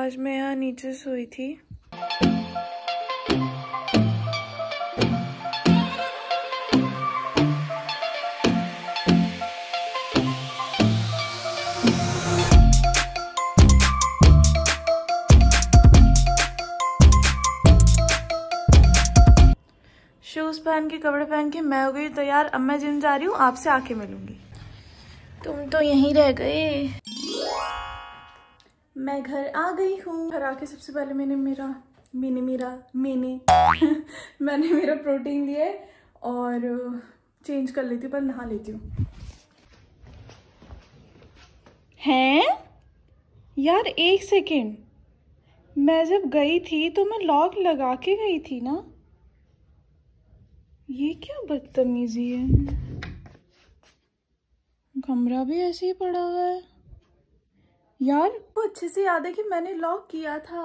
आज मैं यहाँ नीचे सोई थी। शूज पहन के, कपड़े पहन के मैं हो गई तैयार। अब मैं जिम जा रही हूँ, आपसे आके मिलूंगी। तुम तो यहीं रह गए। मैं घर आ गई हूँ। घर आके सबसे पहले मैंने मेरा प्रोटीन लिया है और चेंज कर लेती हूँ, पर नहा लेती हूँ। हैं यार, एक सेकेंड, मैं जब गई थी तो मैं लॉक लगा के गई थी ना। ये क्या बदतमीजी है। कमरा भी ऐसे ही पड़ा हुआ है यार। वो अच्छे से याद है कि मैंने लॉक किया था।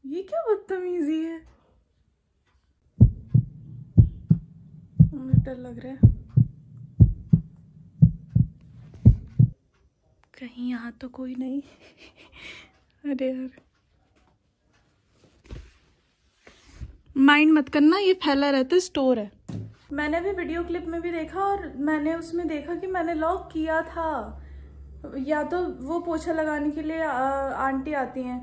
ये क्या बदतमीजी है। मुझे डर लग रहा है, कहीं यहाँ तो कोई नहीं। अरे यार, माइंड मत करना, ये फैला रहता है, स्टोर है। मैंने भी वीडियो क्लिप में भी देखा और मैंने उसमें देखा कि मैंने लॉक किया था। या तो वो पोछा लगाने के लिए आंटी आती हैं,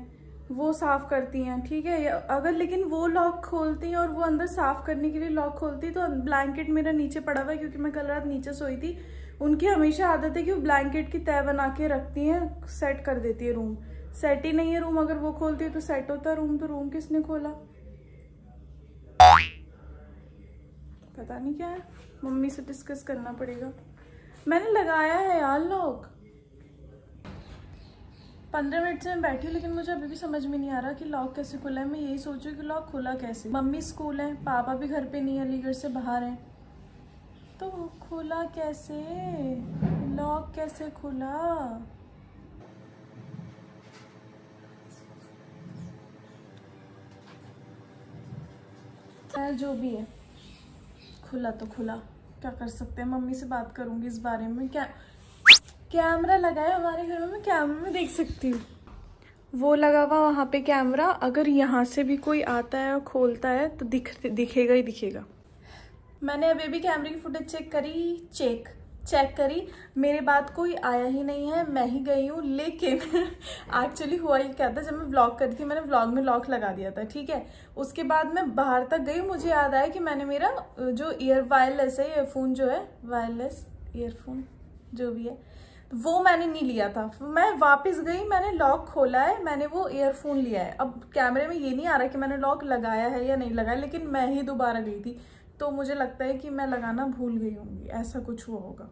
वो साफ करती हैं, ठीक है। अगर लेकिन वो लॉक खोलती हैं और वो अंदर साफ करने के लिए लॉक खोलती, तो ब्लैंकेट मेरा नीचे पड़ा हुआ है क्योंकि मैं कल रात नीचे सोई थी। उनकी हमेशा आदत है कि वो ब्लैंकेट की तह बना के रखती हैं, सेट कर देती है रूम। सेट ही नहीं है रूम, अगर वो खोलती है तो सेट होता है रूम। तो रूम किसने खोला पता नहीं क्या है, मम्मी से डिस्कस करना पड़ेगा। मैंने लगाया है यार लॉक। 15 मिनट से मैं बैठी हूँ, लेकिन मुझे अभी भी समझ में नहीं आ रहा कि लॉक कैसे खुला है। मैं यही सोचूं कि लॉक खुला कैसे। मम्मी स्कूल है, पापा भी घर पे नहीं है, अलीगढ़ से बाहर है, तो खुला कैसे, लॉक कैसे खुला। जो भी है, खुला तो खुला, क्या कर सकते हैं। मम्मी से बात करूंगी इस बारे में। क्या कैमरा लगा है हमारे घर में, मैं कैमरे में देख सकती हूँ। वो लगा हुआ वहां पे कैमरा, अगर यहाँ से भी कोई आता है और खोलता है तो दिखेगा ही दिखेगा। मैंने अभी भी कैमरे की फुटेज चेक करी, मेरे बाद कोई आया ही नहीं है, मैं ही गई हूँ। लेकिन एक्चुअली हुआ ही क्या था, जब मैं व्लॉग कर रही थी, मैंने व्लॉग में लॉक लगा दिया था, ठीक है। उसके बाद मैं बाहर तक गई, मुझे याद आया कि मैंने मेरा जो वायरलेस है, ईयरफोन जो है, वायरलेस ईयरफोन जो भी है, वो मैंने नहीं लिया था। मैं वापस गई, मैंने लॉक खोला है, मैंने वो ईयरफोन लिया है। अब कैमरे में ये नहीं आ रहा कि मैंने लॉक लगाया है या नहीं लगाया, लेकिन मैं ही दोबारा गई थी, तो मुझे लगता है कि मैं लगाना भूल गई होंगी, ऐसा कुछ हुआ होगा।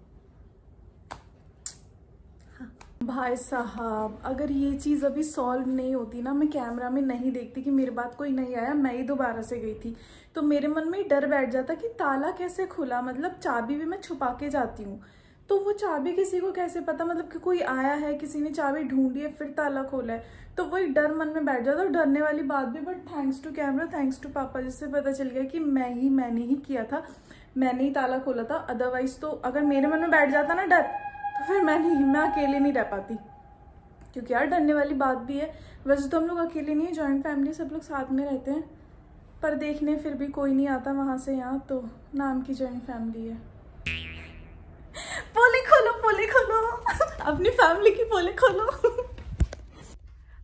हाँ। भाई साहब, अगर ये चीज़ अभी सॉल्व नहीं होती ना, मैं कैमरा में नहीं देखती कि मेरे बाद कोई नहीं आया, मैं ही दोबारा से गई थी, तो मेरे मन में डर बैठ जाता कि ताला कैसे खुला। मतलब चाबी भी मैं छुपा के जाती हूँ, तो वो चाबी किसी को कैसे पता, मतलब कि कोई आया है, किसी ने चाबी ढूंढी है, फिर ताला खोला है, तो वही डर मन में बैठ जाता। और डरने वाली बात भी, but thanks to camera, thanks to पापा, जिससे पता चल गया कि मैंने ही किया था, मैंने ही ताला खोला था। अदरवाइज तो अगर मेरे मन में बैठ जाता ना डर, तो फिर मैं अकेले नहीं रह पाती, क्योंकि यार डरने वाली बात भी है। वैसे तो हम लोग अकेले नहीं है, जॉइंट फैमिली, सब लोग साथ में रहते हैं, पर देखने फिर भी कोई नहीं आता वहां से यहाँ, तो नाम की जॉइंट फैमिली है। पोले खोलो अपनी फैमिली की पोले खोलो।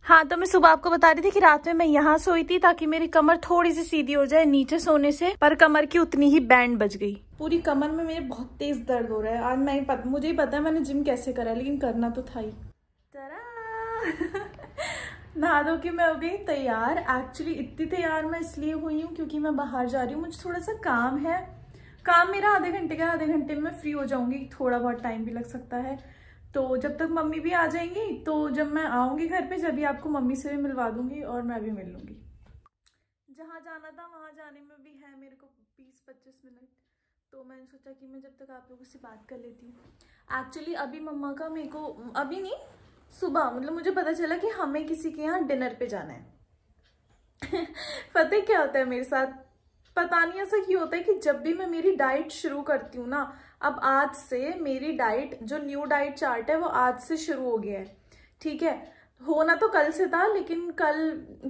हाँ, तो मैं सुबह आपको बता रही थी कि रात में मैं यहाँ सोई थी ताकि मेरी कमर थोड़ी सी सीधी हो जाए नीचे सोने से, पर कमर की उतनी ही बैंड बज गई। पूरी कमर में मेरे बहुत तेज दर्द हो रहा है आज। मुझे ही पता है मैंने जिम कैसे करा, लेकिन करना तो था ही। नहा धो के मैं हो गई तैयार। एक्चुअली इतनी तैयार मैं इसलिए हुई हूँ क्योंकि मैं बाहर जा रही हूँ, मुझे थोड़ा सा काम है। काम मेरा आधे घंटे में मैं फ्री हो जाऊंगी, थोड़ा बहुत टाइम भी लग सकता है। तो जब तक मम्मी भी आ जाएंगी, तो जब मैं आऊंगी घर पे, जब भी आपको मम्मी से भी मिलवा दूंगी और मैं भी मिल लूंगी। जहाँ जाना था वहाँ जाने में भी है मेरे को 20-25 मिनट, तो मैंने सोचा कि मैं जब तक आप लोगों से बात कर लेती हूँ। एक्चुअली अभी मम्मा का मेरे को, अभी नहीं, सुबह, मतलब मुझे पता चला कि हमें किसी के यहाँ डिनर पे जाना है। पता है क्या होता है मेरे साथ, पता नहीं ऐसा क्यों होता है कि जब भी मैं मेरी डाइट शुरू करती हूँ ना, अब आज से मेरी डाइट, जो न्यू डाइट चार्ट है, वो आज से शुरू हो गया है, ठीक है। होना तो कल से था, लेकिन कल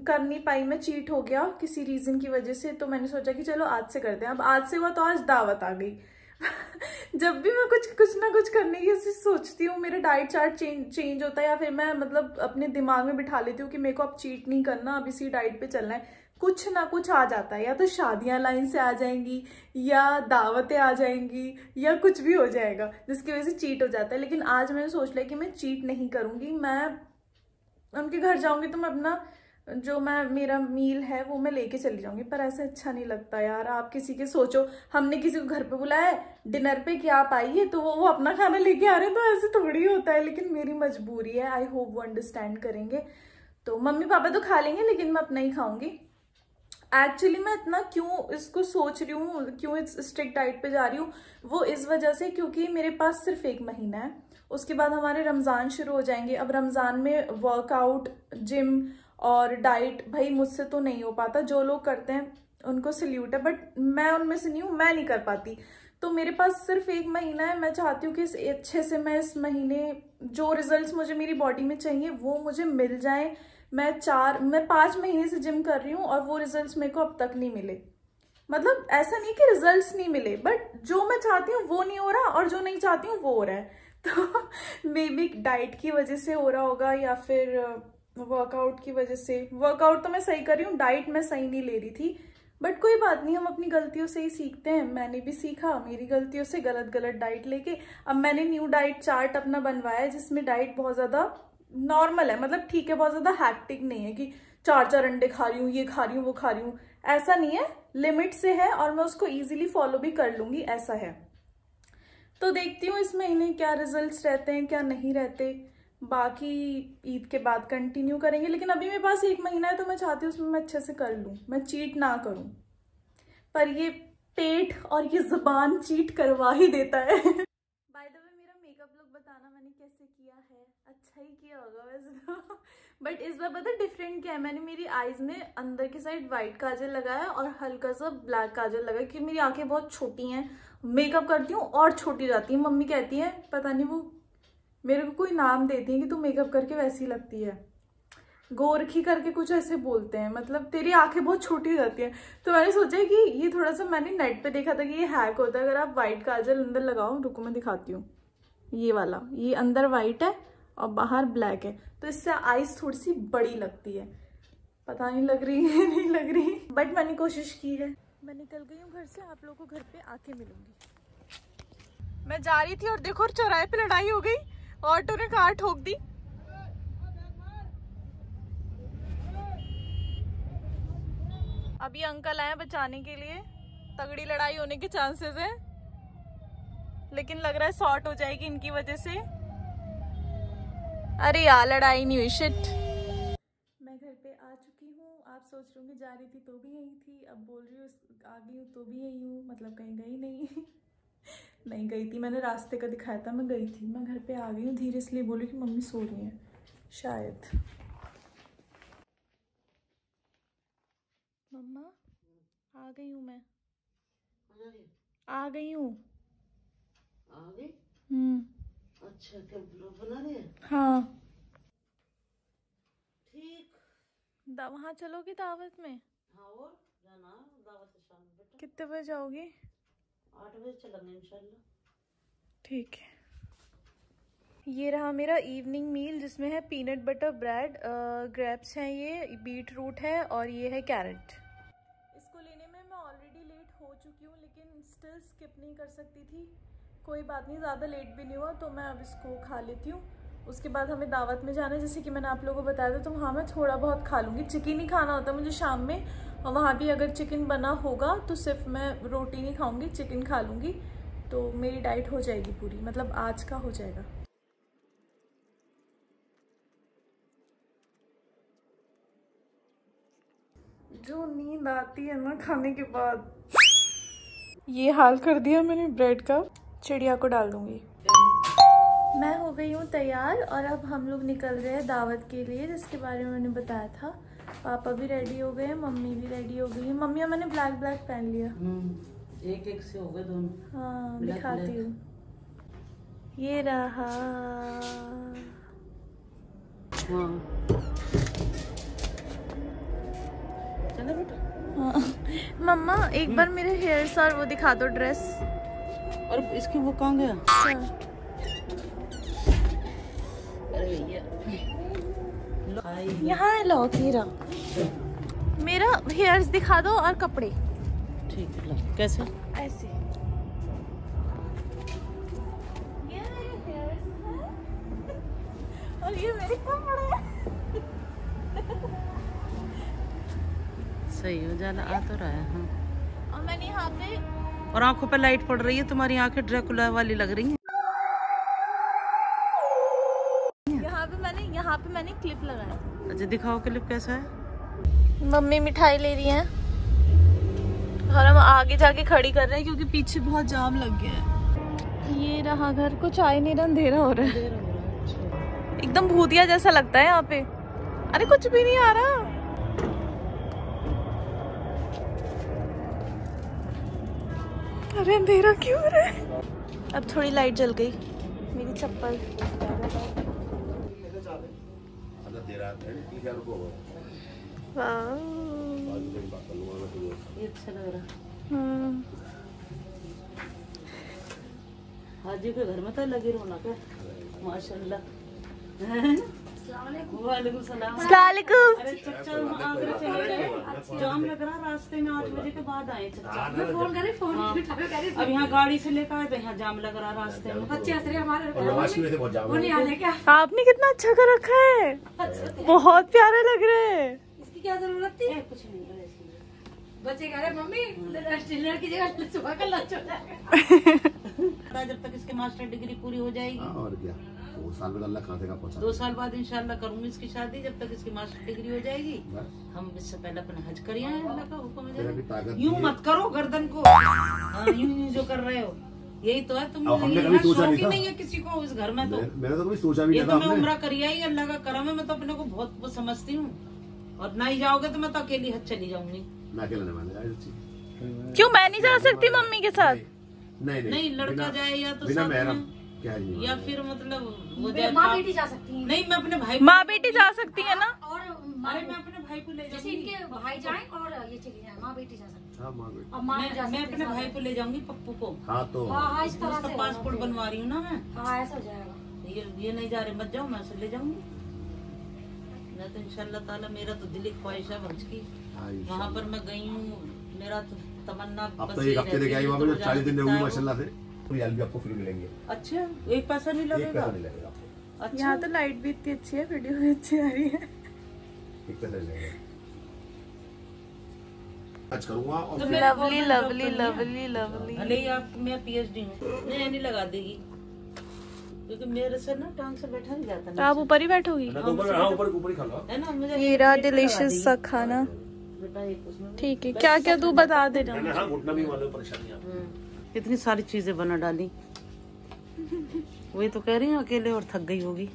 कर नहीं पाई मैं, चीट हो गया किसी रीजन की वजह से, तो मैंने सोचा कि चलो आज से करते हैं। अब आज से हुआ तो आज दावत आ गई। जब भी मैं कुछ ना कुछ करने की सोचती हूँ, मेरा डाइट चार्ट चेंज होता है, या फिर मैं मतलब अपने दिमाग में बिठा लेती हूँ कि मेरे को अब चीट नहीं करना, अब इसी डाइट पे चलना है, कुछ ना कुछ आ जाता है। या तो शादियां लाइन से आ जाएंगी, या दावतें आ जाएंगी, या कुछ भी हो जाएगा जिसकी वजह से चीट हो जाता है। लेकिन आज मैंने सोच लिया कि मैं चीट नहीं करूंगी। मैं उनके घर जाऊंगी तो मैं अपना जो मेरा मील है वो मैं लेके चली जाऊंगी, पर ऐसा अच्छा नहीं लगता यार। आप किसी के सोचो, हमने किसी को घर पे बुलाया है डिनर पे कि आप आइए, तो वो अपना खाना लेके आ रहे हैं, तो ऐसे थोड़ी होता है। लेकिन मेरी मजबूरी है, आई होप वो अंडरस्टैंड करेंगे। तो मम्मी पापा तो खा लेंगे, लेकिन मैं अपना ही खाऊंगी। एक्चुअली मैं इतना क्यों इसको सोच रही हूँ, क्यों इस स्ट्रिक्ट डाइट पे जा रही हूँ, वो इस वजह से क्योंकि मेरे पास सिर्फ 1 महीना है, उसके बाद हमारे रमज़ान शुरू हो जाएंगे। अब रमज़ान में वर्कआउट, जिम और डाइट भाई मुझसे तो नहीं हो पाता। जो लोग करते हैं उनको सल्यूट है, बट मैं उनमें से नहीं हूँ, मैं नहीं कर पाती। तो मेरे पास सिर्फ 1 महीना है। मैं चाहती हूँ कि इस अच्छे से मैं इस महीने जो रिजल्ट्स मुझे मेरी बॉडी में चाहिए वो मुझे मिल जाए। मैं 5 महीने से जिम कर रही हूँ और वो रिजल्ट्स मेरे को अब तक नहीं मिले। मतलब ऐसा नहीं कि रिजल्ट्स नहीं मिले, बट जो मैं चाहती हूँ वो नहीं हो रहा, और जो नहीं चाहती हूँ वो हो रहा है। तो मे बी डाइट की वजह से हो रहा होगा, या फिर वर्कआउट की वजह से। वर्कआउट तो मैं सही कर रही हूँ, डाइट मैं सही नहीं ले रही थी, बट कोई बात नहीं, हम अपनी गलतियों से ही सीखते हैं। मैंने भी सीखा मेरी गलतियों से, गलत डाइट लेके। अब मैंने न्यू डाइट चार्ट अपना बनवाया है, जिसमें डाइट बहुत ज़्यादा नॉर्मल है, मतलब ठीक है, बहुत ज़्यादा हैक्टिक नहीं है कि 4 अंडे खा रही हूँ, ये खा रही हूँ, वो खा रही हूँ, ऐसा नहीं है, लिमिट से है, और मैं उसको ईजिली फॉलो भी कर लूँगी, ऐसा है। तो देखती हूँ इस महीने क्या रिजल्ट्स रहते हैं, क्या नहीं रहते। बाकी ईद के बाद कंटिन्यू करेंगे, लेकिन अभी मेरे पास 1 महीना है, तो मैं चाहती हूँ उसमें मैं अच्छे से कर लूँ, मैं चीट ना करूँ। पर ये पेट और ये जुबान चीट करवा ही देता है। बाय द वे मेरा मेकअप लुक बताना मैंने कैसे किया है, अच्छा ही किया होगा वैसे तो। बट इस बार पता डिफरेंट क्या है, मैंने मेरी आईज में अंदर की साइड वाइट काजल लगाया और हल्का सा ब्लैक काजल लगाया, क्योंकि मेरी आंखें बहुत छोटी हैं, मेकअप करती हूँ और छोटी जाती है। मम्मी कहती है, पता नहीं वो मेरे को कोई नाम देती है कि तू मेकअप करके वैसी लगती है, गोरखी करके कुछ ऐसे बोलते हैं, मतलब तेरी आंखें बहुत छोटी हो जाती हैं। तो मैंने सोचा कि ये थोड़ा सा, मैंने नेट पे देखा था कि ये हैक होता है, अगर आप वाइट काजल अंदर लगाओ, रुको मैं दिखाती हूँ, ये वाला, ये अंदर वाइट है और बाहर ब्लैक है, तो इससे आईज थोड़ी सी बड़ी लगती है। पता नहीं लग रही है नहीं लग रही, बट मैंने कोशिश की है। मैं निकल गई हूँ घर से, आप लोगों को घर पे आके मिलूंगी। मैं जा रही थी और देखो चौराहे पे लड़ाई हो गई, ऑटो ने कार ठोक दी। अभी अंकल आए बचाने के लिए, तगड़ी लड़ाई होने के चांसेस है, लेकिन लग रहा है सॉर्ट हो जाएगी इनकी वजह से। अरे यार लड़ाई नहीं हुई, शिट। मैं घर पे आ चुकी हूँ। आप सोच रहे होंगे जा रही थी तो भी यही थी, अब बोल रही हूँ आ गई हूँ तो भी यही हूँ, मतलब कहीं गई नहीं। नहीं गई थी, मैंने रास्ते का दिखाया था, मैं गई थी। मैं घर पे आ गई हूँ धीरे, इसलिए बोली कि मम्मी सो रही हैं शायद। मम्मा आ गई हूँ मैं, आ गई हूँ। आ गई? अच्छा, क्या ब्लॉग बना रहे हैं? हाँ। ठीक। वहाँ चलोगी दावत में? हाँ, और जाना दावत है शाम में बेटा। कितने बजे जाओगी? 8 बजे चलेंगे इंशाल्लाह। ठीक है। ये रहा मेरा इवनिंग मील, जिसमें है पीनट बटर ब्रेड, ग्रेप्स हैं, ये बीट रूट है, और ये है कैरेट। इसको लेने में मैं ऑलरेडी लेट हो चुकी हूँ, लेकिन स्टिल स्किप नहीं कर सकती थी। कोई बात नहीं, ज़्यादा लेट भी नहीं हुआ, तो मैं अब इसको खा लेती हूँ। उसके बाद हमें दावत में जाना है, जैसे कि मैंने आप लोगों को बताया था, तो वहाँ मैं थोड़ा बहुत खा लूँगी। चिकन ही खाना होता है मुझे शाम में, और वहाँ भी अगर चिकन बना होगा तो सिर्फ मैं रोटी नहीं खाऊँगी, चिकन खा लूँगी, तो मेरी डाइट हो जाएगी पूरी, मतलब आज का हो जाएगा। जो नींद आती है ना खाने के बाद, ये हाल कर दिया मैंने ब्रेड का। चिड़िया को डाल दूंगी। मैं हो गई हूँ तैयार, और अब हम लोग निकल रहे हैं दावत के लिए, जिसके बारे में मैंने बताया था। पापा भी रेडी हो गए, मम्मी भी रेडी हो गई है। मम्मी मैंने ब्लैक पहन लिया। एक एक से हो गए दोनों। हाँ ब्लैक दिखाती ब्लैक। हूँ। ये रहा। हाँ चलो बेटा। हाँ। मम्मा एक बार मेरे हेयर्स और वो दिखा दो ड्रेस। और इसकी वो कहाँ गया? अरे भैया यहाँ है लॉक हीरा। मेरा हेयर्स दिखा दो और कपड़े। ठीक है लो। कैसे? ऐसे। ये मेरे हेयर्स हैं और ये मेरे कपड़े। सही हो जाला आ तो रहा है। हाँ और मैंने यहाँ पे और आंखों पे लाइट पड़ रही है, तुम्हारी आंखें ड्रैकुला वाली लग रही हैं। यहाँ पे मैंने क्लिप लगाया। अच्छा दिखाओ क्लिप कैसा है। मम्मी मिठाई ले रही हैं और हम आगे जाके खड़ी कर रहे हैं क्योंकि पीछे बहुत जाम लग गया है। ये रहा घर, कुछ आ ही नहीं रहा, अंधेरा हो रहा है। एकदम भूतिया जैसा लगता है यहाँ पे। अरे कुछ भी नहीं आ रहा। अरे अंधेरा क्यों हो रहा है। अब थोड़ी लाइट जल गई। मेरी चप्पल ये अच्छा लग रहा। हाजी के घर में तो लगी रौनक है माशाल्लाह। वालेकुम सलाम। अस्सलामुअलैकुम। अरे चचा आगरा चले गए, जाम लग रहा रास्ते में, 8 बजे के बाद आए चचा। मैं फोन करे अब यहाँ गाड़ी से लेकर आए तो यहाँ जाम लग रहा रास्ते में। बच्चे हमारे क्या आपने कितना अच्छा कर रखा है, बहुत प्यारे लग रहे हैं। इसकी क्या जरूरत थी? कुछ नहीं है ऐसे। बच्चे कह रहे मम्मी डिनर की जगह सुबह का लंच हो जाएगा। जब तक इसके मास्टर डिग्री पूरी हो जाएगी। और क्या 2 साल में अल्लाह कहाँ से का पहुंचा। 2 साल बाद इंशाल्लाह करूंगी इसकी शादी। जब तक इसकी मास्टर डिग्री हो जाएगी हम इससे पहले अपने हज करिए। अल्लाह का हुक्म है। यूं मत करो गर्दन को। हाँ, यूं जो कर रहे हो यही तो है। तुम हमने कभी सोचा शौक ही नहीं है किसी को इस घर में। तो मैंने तो कभी सोचा भी ये नहीं तो था। मैं उम्र करिया ही, अल्लाह का करम है। मैं तो अपने को बहुत वो समझती हूँ। और ना ही जाओगे तो मैं तो अकेली हज चली जाऊंगी। मैं अकेला नहीं मानेगा। क्यों मैं नहीं जा सकती मम्मी के साथ? नहीं लड़का जाए या तो बिना साथ महरम में, क्या है या फिर मतलब वो जाए माँ बेटी जा सकती है। नहीं मैं अपने भाई माँ बेटी जा सकती है ना। और अरे मैं अपने भाई को ले जैसे जाऊंगी। इनके भाई जाए और ये चली जाए, माँ बेटी जा सकती है। हाँ माँ बेटी। और माँ भी जा मैं सकती अपने है भाई को ले जाऊंगी पप्पू को। हाँ तो हाँ इस तरह उसका से पासपोर्ट बनवा रही हूँ ना मैं। हाँ ऐसा हो जाएगा। ये नहीं जा रहे मत जाओ, मैं उसे ले जाऊंगी। मैं तो इंशाल्लाह ताला मेरा तो दिली ख्वाहिश है भंज की। वहाँ पर मैं गई हूँ, मेरा तो तमन्ना अब तो 1 हफ्ते लेके आई वहाँ पर 40 दिन रहूंगी माशाल्लाह से। रियाल भी आपको फ्री मिलेंगे। अच्छा 1 पैसा नहीं एक लगेगा। पैसा नहीं लगेगा आपको। अच्छा यहाँ तो लाइट भी इतनी अच्छी है, वीडियो भी अच्छी आ रही है। 1 पैसा नहीं लगेगा। आज करूँगा और तो फिर मैं लवली गवर्नमेंट लवली जॉब करनी है। Lovely lovely. भले ही आप मैं PhD हूँ नहीं लगा देगी क्योंकि मेरे से ना टांग से बैठा नहीं जाता तो आप ऊपर ही बैठोगी। ऊपर ही खा लो। है ना। मुझे ये रहा डिलीशियस सा खाना। बेटा एक उसमें ठीक है, क्या क्या तू बता दे रहा। हाँ घुटना भी वाले परेशानी है। इतनी सारी चीजें बना डाली। वही तो कह रही हूँ अकेले और थक गई होगी।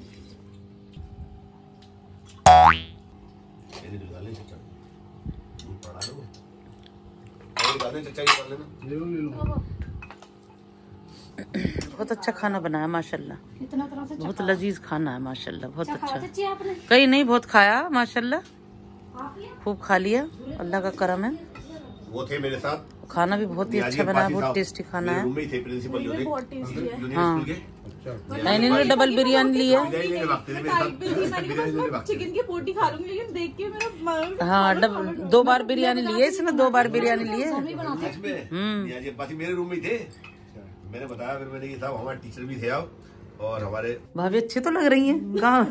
बहुत अच्छा खाना बनाया माशाल्लाह। इतना तरह से बहुत लजीज खाना है माशाल्लाह। बहुत अच्छा। चाची आपने कहीं नहीं बहुत खाया माशाल्लाह, आप लिया? खूब खा लिया। अल्लाह का करम है। वो थे मेरे साथ। खाना भी बहुत ही अच्छा बना है, बहुत टेस्टी खाना है। रूम में थे प्रिंसिपल जो थे बहुत टेस्टी है। हाँ के। नहीं नहीं डबल बिरयानी ली है। चिकन की पोटी खा लूंगी लेकिन देख के मेरा हाँ 2 बार बिरयानी ली है इसने, 2 बार बिरयानी ली है। सच में बाकी मेरे रूम में थे। मैंने बताया फिर मैंने ये साहब हमारे टीचर भी थे आप और हमारे भाभी अच्छी तो लग रही हैं। कहाँ